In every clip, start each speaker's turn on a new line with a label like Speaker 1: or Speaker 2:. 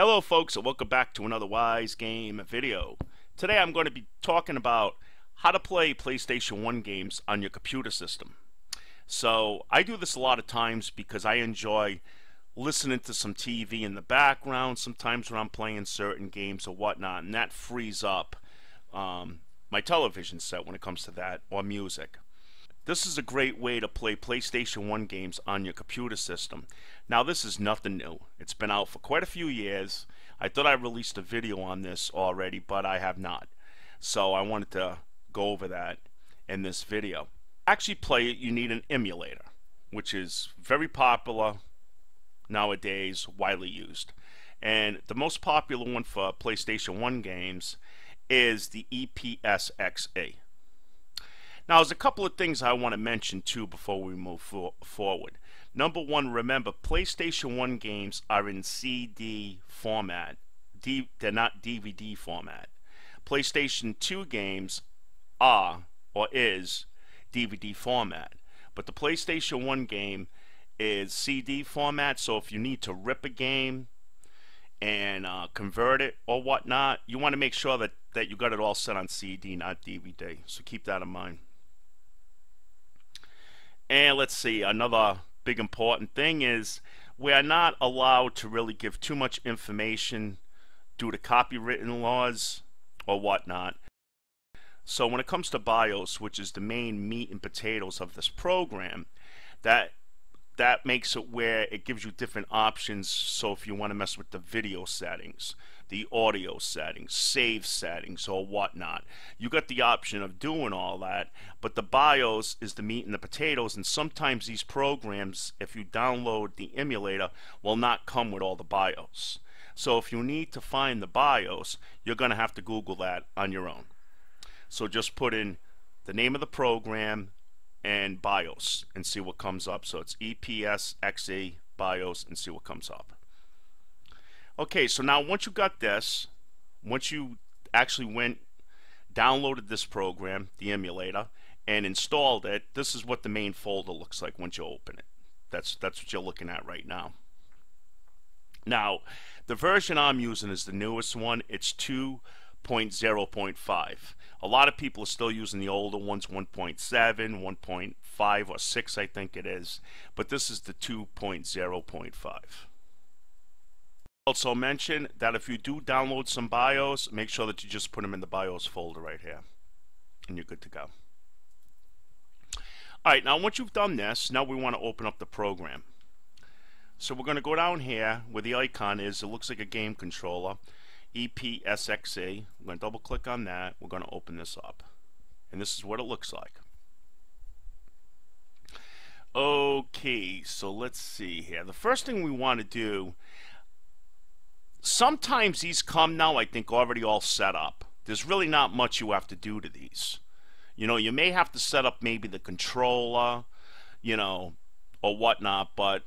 Speaker 1: Hello folks, and welcome back to another Wise Game video. Today I'm going to be talking about how to play PlayStation 1 games on your computer system. So I do this a lot of times because I enjoy listening to some TV in the background sometimes when I'm playing certain games or whatnot, and that frees up my television set when it comes to that, or music. This is a great way to play PlayStation 1 games on your computer system. Now this is nothing new. It's been out for quite a few years. I thought I released a video on this already, but I have not. So I wanted to go over that in this video. To actually play it, you need an emulator, which is very popular nowadays, widely used. And the most popular one for PlayStation 1 games is the ePSXe. Now, there's a couple of things I want to mention too before we move forward. Number one, remember, PlayStation 1 games are in CD format. They're not DVD format. PlayStation 2 games are, or is, DVD format. But the PlayStation 1 game is CD format, so if you need to rip a game and convert it or whatnot, you want to make sure that you got it all set on CD, not DVD. So keep that in mind. And let's see, another big important thing is we are not allowed to really give too much information due to copyright laws or whatnot. So when it comes to BIOS, which is the main meat and potatoes of this program, that makes it where it gives you different options. So if you want to mess with the video settings, the audio settings, save settings, or whatnot, you got the option of doing all that. But the BIOS is the meat and the potatoes, and sometimes these programs, if you download the emulator, will not come with all the BIOS. So if you need to find the BIOS, you're going to have to Google that on your own. So just put in the name of the program and BIOS and see what comes up. So it's ePSXe BIOS and see what comes up. Okay, so now once you got this, once you actually downloaded this program, the emulator, and installed it, this is what the main folder looks like once you open it. That's what you're looking at right now. Now, the version I'm using is the newest one. It's 2.0.5. A lot of people are still using the older ones, 1.7, 1.5, or 6, I think it is. But this is the 2.0.5. Also mention that if you do download some BIOS, make sure that you just put them in the BIOS folder right here, and you're good to go. Alright, now once you've done this, now we want to open up the program. So we're going to go down here where the icon is. It looks like a game controller. ePSXe. We're going to double click on that. We're going to open this up. And this is what it looks like. Okay, so let's see here. The first thing we want to do, sometimes these come now, I think, already all set up. There's really not much you have to do to these. You know, you may have to set up maybe the controller, you know, or whatnot, but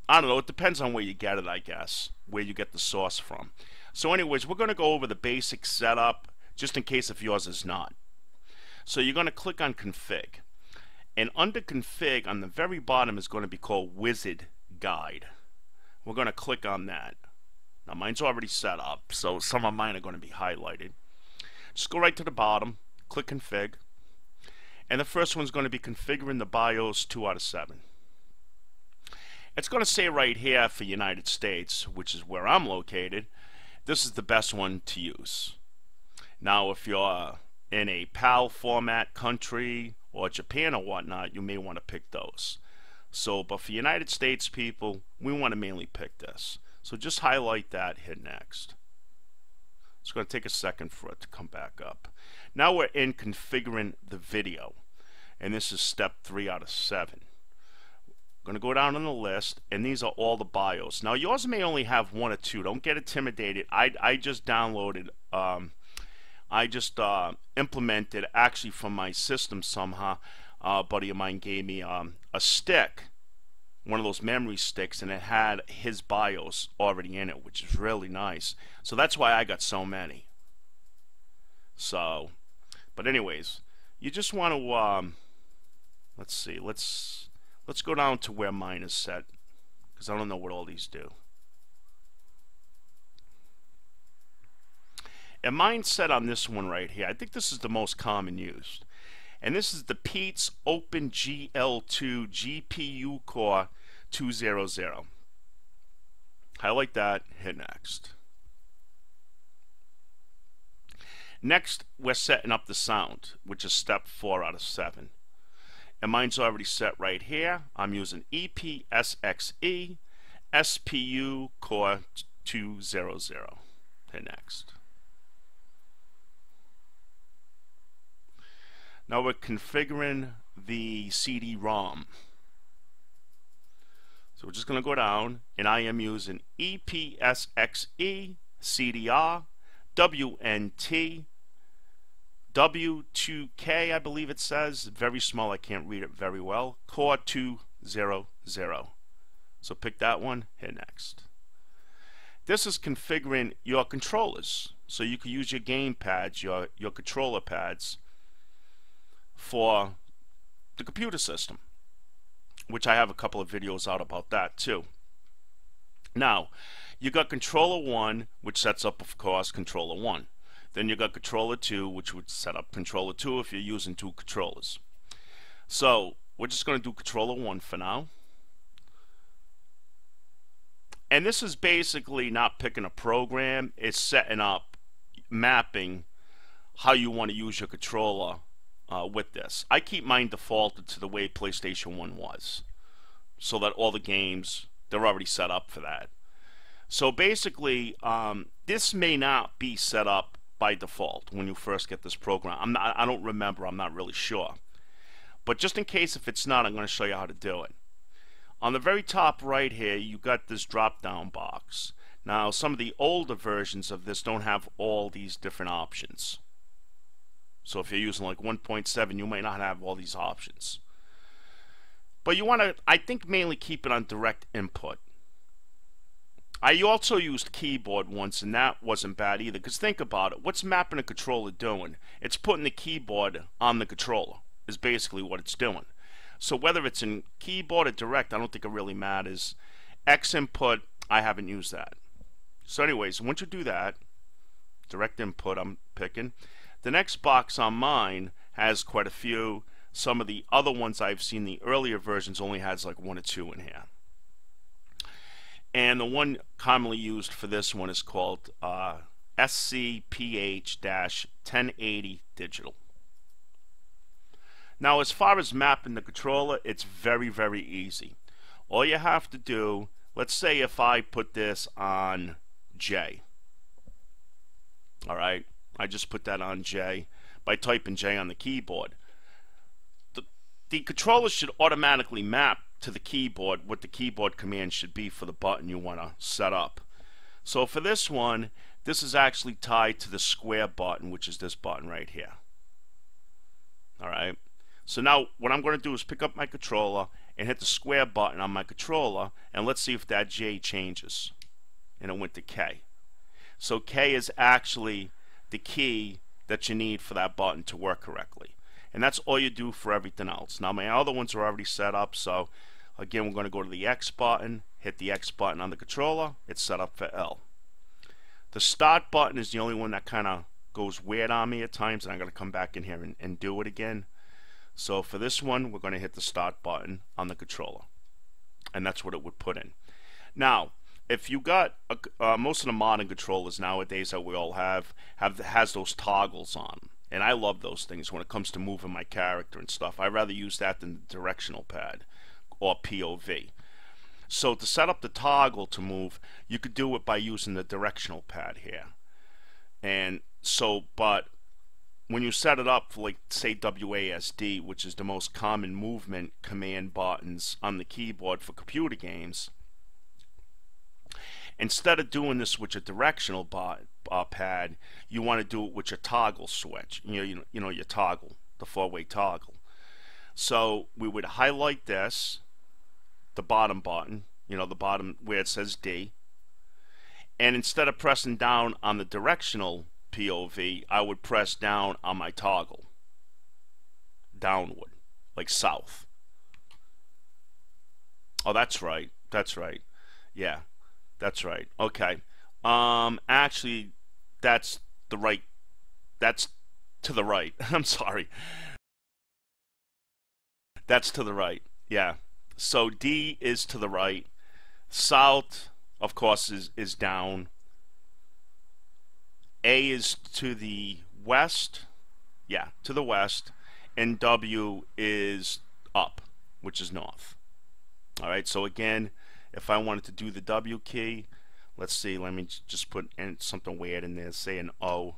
Speaker 1: I don't know. It depends on where you get it, I guess, where you get the source from. So anyways, we're going to go over the basic setup, just in case if yours is not. So you're going to click on Config. And under Config, on the very bottom, is going to be called Wizard Guide. We're going to click on that. Now mine's already set up, so some of mine are going to be highlighted. Just go right to the bottom, click Config. And the first one's going to be configuring the BIOS 2 out of 7. It's going to say right here for United States, which is where I'm located, this is the best one to use. Now if you're in a PAL format country or Japan or whatnot, you may want to pick those. So, but for United States people, we want to mainly pick this. So just highlight that, hit next. It's going to take a second for it to come back up. Now we're in configuring the video, and this is step 3 out of 7. Going to go down on the list, and these are all the BIOS. Now yours may only have 1 or 2. Don't get intimidated. I just downloaded, implemented actually from my system somehow. A buddy of mine gave me a stick, one of those memory sticks, and it had his BIOS already in it, which is really nice. So that's why I got so many. So, but anyways, you just want to let's see, let's go down to where mine is set, because I don't know what all these do. And mine's set on this one right here. I think this is the most common used. And this is the Pete's Open GL2 GPU Core 200. Highlight that, hit next. Next, we're setting up the sound, which is step 4 out of 7. And mine's already set right here. I'm using ePSXe SPU Core 200. Hit next. Now we're configuring the CD-ROM. So we're just going to go down, and I am using ePSXe CDR WNT W2K, I believe it says. Very small, I can't read it very well. Core 200. So pick that one, hit next. This is configuring your controllers. So you can use your game pads, your controller pads, for the computer system, which I have a couple of videos out about that too. Now, you got controller 1, which sets up, of course, controller 1. Then you got controller 2, which would set up controller 2 if you're using 2 controllers. So we're just going to do controller 1 for now. And this is basically not picking a program, it's setting up, mapping how you want to use your controller with this. I keep mine defaulted to the way PlayStation 1 was, so that all the games, they're already set up for that. So basically, this may not be set up by default when you first get this program. I don't remember, I'm not really sure. But just in case if it's not, I'm going to show you how to do it. On the very top right here, you got this drop down box. Now, some of the older versions of this don't have all these different options. So if you're using like 1.7, you might not have all these options. But you want to, I think, mainly keep it on direct input. I also used keyboard once, and that wasn't bad either, because think about it. What's mapping a controller doing? It's putting the keyboard on the controller, is basically what it's doing. So whether it's in keyboard or direct, I don't think it really matters. X input, I haven't used that. So anyways, once you do that, direct input I'm picking. The next box on mine has quite a few. Some of the other ones I've seen, the earlier versions, only has like 1 or 2 in here. And the one commonly used for this one is called SCPH-1080 Digital. Now, as far as mapping the controller, it's very, very easy. All you have to do, let's say if I put this on J. Alright, I just put that on J by typing J on the keyboard. The controller should automatically map to the keyboard what the keyboard command should be for the button you want to set up. So for this one, this is actually tied to the square button, which is this button right here. Alright, so now what I'm going to do is pick up my controller and hit the square button on my controller, and let's see if that J changes. And it went to K. So K is actually the key that you need for that button to work correctly. And that's all you do for everything else. Now my other ones are already set up, so again we're going to go to the X button, hit the X button on the controller, it's set up for L. The start button is the only one that kind of goes weird on me at times, and I'm going to come back in here and do it again. So for this one, we're going to hit the start button on the controller, and that's what it would put in. Now, if you got most of the modern controllers nowadays that we all has those toggles on them. And I love those things when it comes to moving my character and stuff. I'd rather use that than the directional pad or POV. So to set up the toggle to move, you could do it by using the directional pad here. And so, but when you set it up for, like, say, WASD, which is the most common movement command buttons on the keyboard for computer games, instead of doing this with your directional pad, you want to do it with your toggle switch. You know your toggle, the 4-way toggle. So we would highlight this, the bottom button, the bottom where it says D, and instead of pressing down on the directional POV, I would press down on my toggle, downward, like south. Oh, that's right. That's right. Yeah. That's right. Okay. Actually, that's the right. That's to the right. I'm sorry. That's to the right. Yeah. So D is to the right. South, of course, is down. A is to the west. Yeah, to the west. And W is up, which is north. All right, so again, if I wanted to do the W key, let's see, let me just put in something weird in there, say an O.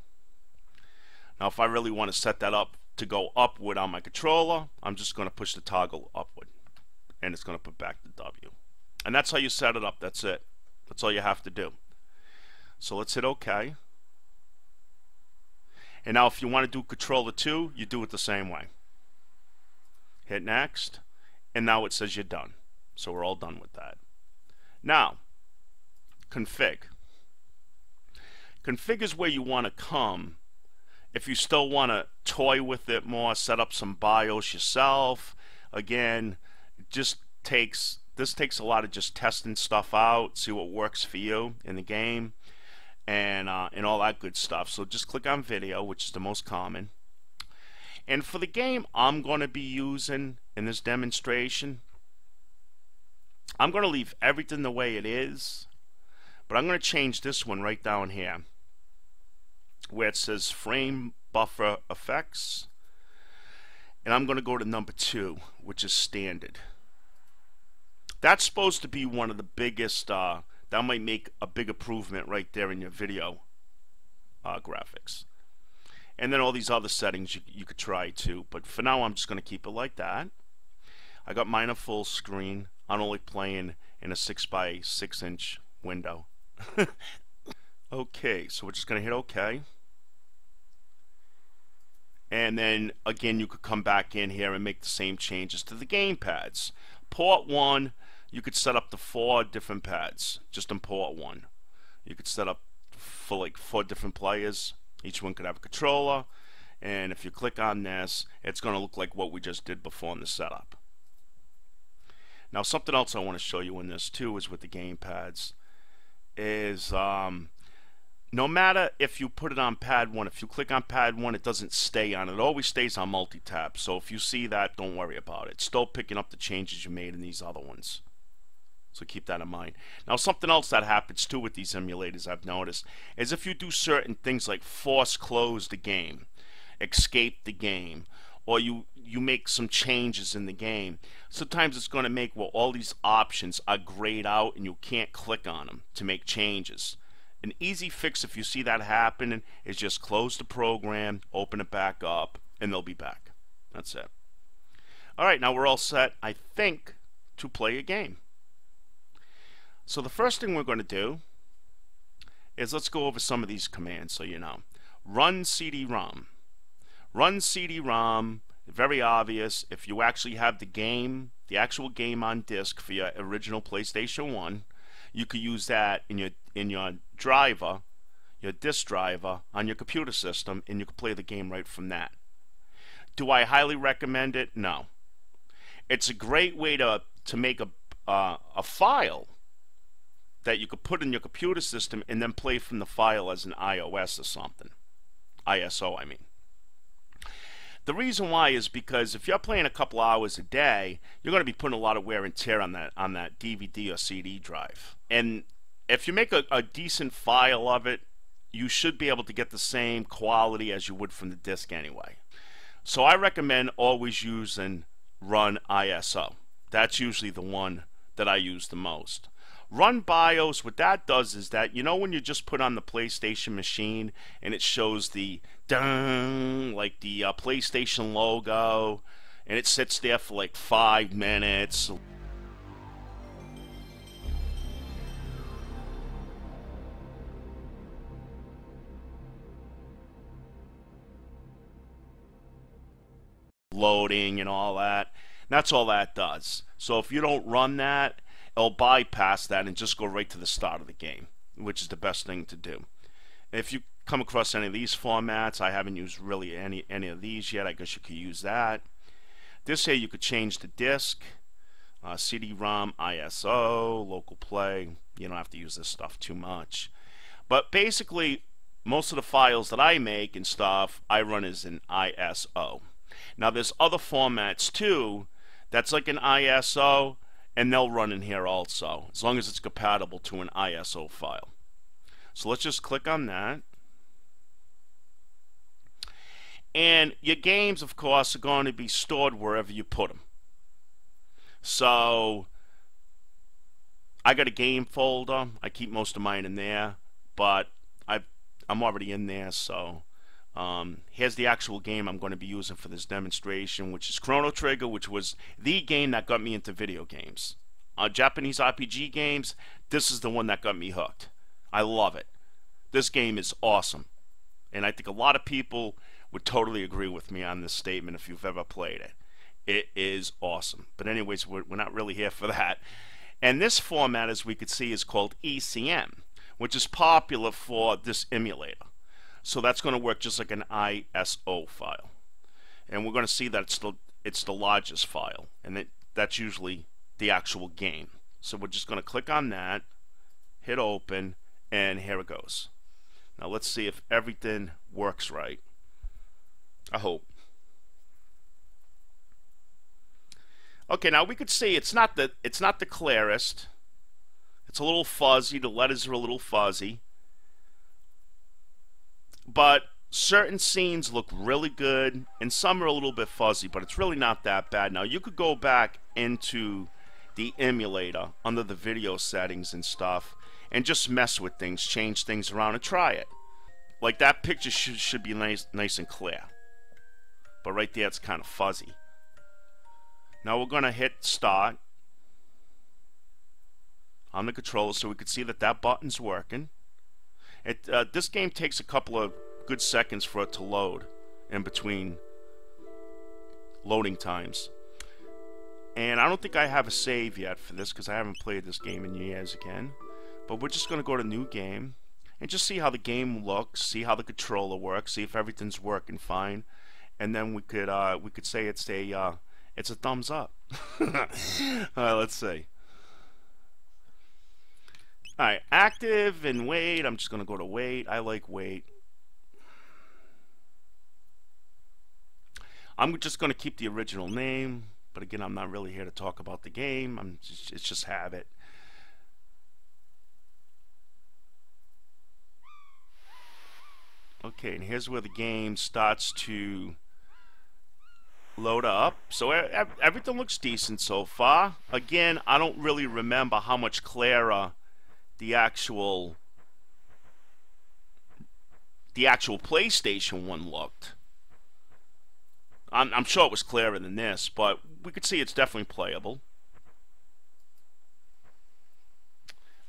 Speaker 1: Now, if I really want to set that up to go upward on my controller, I'm just going to push the toggle upward, and it's going to put back the W. And that's how you set it up. That's it. That's all you have to do. So let's hit OK. And now if you want to do controller 2, you do it the same way. Hit next, and now it says you're done. So we're all done with that. Now, config. Config is where you want to come if you still want to toy with it more, set up some BIOS yourself. Again, this takes a lot of just testing stuff out, see what works for you in the game, and all that good stuff. So just click on video, which is the most common. And for the game I'm going to be using in this demonstration, I'm going to leave everything the way it is, but I'm going to change this one right down here where it says frame buffer effects, and I'm going to go to number 2, which is standard. That's supposed to be one of the biggest, that might make a big improvement right there in your video graphics. And then all these other settings you could try too, but for now I'm just going to keep it like that. I got mine a full screen. I'm only playing in a 6x6 inch window. Okay, so we're just going to hit OK. And then again you could come back in here and make the same changes to the game pads. Port 1, you could set up to 4 different pads just in port 1. You could set up for like 4 different players. Each one could have a controller, and if you click on this, it's going to look like what we just did before in the setup. Now something else I want to show you in this too is with the game pads is no matter if you put it on pad 1, if you click on pad 1, it doesn't stay on. It always stays on multi-tap, so if you see that, don't worry about it. It's still picking up the changes you made in these other ones. So keep that in mind. Now something else that happens too with these emulators I've noticed is if you do certain things like force close the game, escape the game, or you make some changes in the game, sometimes it's going to make all these options are grayed out and you can't click on them to make changes. An easy fix if you see that happening is just close the program, open it back up, and they'll be back. That's it. Alright, now we're all set, I think, to play a game. So the first thing we're going to do is let's go over some of these commands so you know. Run CD-ROM. Run CD-ROM, very obvious. If you actually have the game, the actual game on disk for your original PlayStation 1, you could use that in your driver, your disk driver on your computer system, and you can play the game right from that. Do I highly recommend it? No. It's a great way to make a file that you could put in your computer system and then play from the file as an iOS or something. ISO, I mean. The reason why is because if you're playing a couple hours a day, you're going to be putting a lot of wear and tear on that DVD or CD drive. And if you make a decent file of it, you should be able to get the same quality as you would from the disk anyway. So I recommend always using Run ISO. That's usually the one that I use the most. Run BIOS, what that does is that, you know when you just put on the PlayStation machine and it shows the dun, like the PlayStation logo, and it sits there for like 5 minutes. Loading and all that. That's all that does. So if you don't run that, it'll bypass that and just go right to the start of the game, which is the best thing to do. If you come across any of these formats, I haven't used really any of these yet. I guess you could use that. This here you could change the disk, CD-ROM, ISO, local play. You don't have to use this stuff too much. But basically, most of the files that I make and stuff, I run as an ISO. Now there's other formats too that's like an ISO, and they'll run in here also, as long as it's compatible to an ISO file. So let's just click on that. And your games, of course, are going to be stored wherever you put them. So I got a game folder. I keep most of mine in there, but I'm already in there. So here's the actual game I'm going to be using for this demonstration, which is Chrono Trigger, which was the game that got me into video games. Japanese RPG games, this is the one that got me hooked. I love it. This game is awesome. And I think a lot of people would totally agree with me on this statement if you've ever played it. It is awesome. But anyways, we're not really here for that. And this format, as we could see, is called ECM, which is popular for this emulator. So that's going to work just like an ISO file. And we're going to see that it's the largest file. And that's usually the actual game. So we're just going to click on that, hit open, and here it goes. Now let's see if everything works right. I hope. Okay, now we could see it's not the clearest. It's a little fuzzy. The letters are a little fuzzy. But certain scenes look really good, and some are a little bit fuzzy, but it's really not that bad. Now you could go back into the emulator under the video settings and stuff and just mess with things, change things around, and try it. Like that picture should be nice and clear. But right there it's kind of fuzzy. Now we're going to hit start on the controller so we can see that button's working. This game takes a couple of good seconds for it to load in between loading times. And I don't think I have a save yet for this because I haven't played this game in years again. But we're just going to go to new game and just see how the game looks, see how the controller works, see if everything's working fine. And then we could say it's a thumbs up. Alright, let's see. Alright, active and wait. I'm just going to go to wait. I like wait. I'm just going to keep the original name. But again, I'm not really here to talk about the game. It's just habit. Okay, and here's where the game starts to load up. So everything looks decent so far. Again, I don't really remember how much clearer the actual PlayStation one looked. I'm sure it was clearer than this, but we could see it's definitely playable.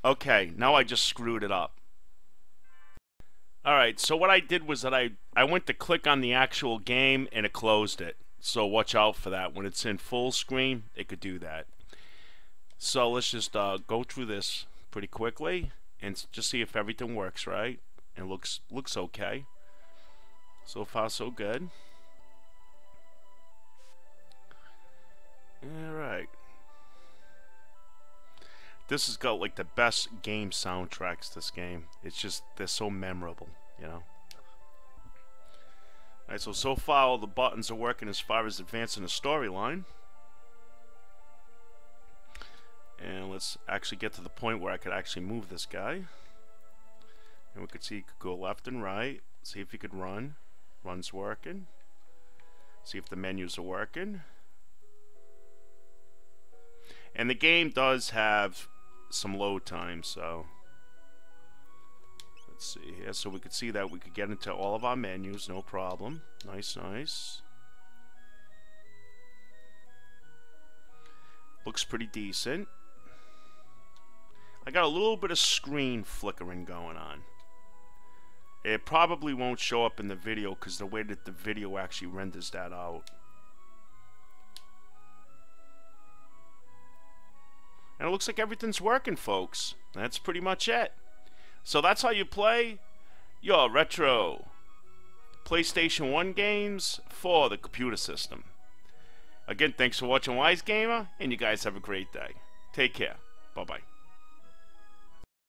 Speaker 1: Okay, now I just screwed it up. Alright, so what I did was that I went to click on the actual game and it closed it. So watch out for that. When it's in full screen, it could do that. So let's just go through this pretty quickly and just see if everything works right. It looks okay. So far, so good. Alright. This has got like the best game soundtracks, this game. It's just, they're so memorable, you know. Alright, so far all the buttons are working as far as advancing the storyline. And let's actually get to the point where I could actually move this guy. And we could see he could go left and right. See if he could run. Run's working. See if the menus are working. And the game does have some load time, so let's see here. So we could see that we could get into all of our menus, no problem. Nice, nice. Looks pretty decent. I got a little bit of screen flickering going on. It probably won't show up in the video because the way that the video actually renders that out. And it looks like everything's working, folks. That's pretty much it. So that's how you play your retro PlayStation 1 games for the computer system. Again, thanks for watching Wise Gamer, and you guys have a great day. Take care. Bye-bye.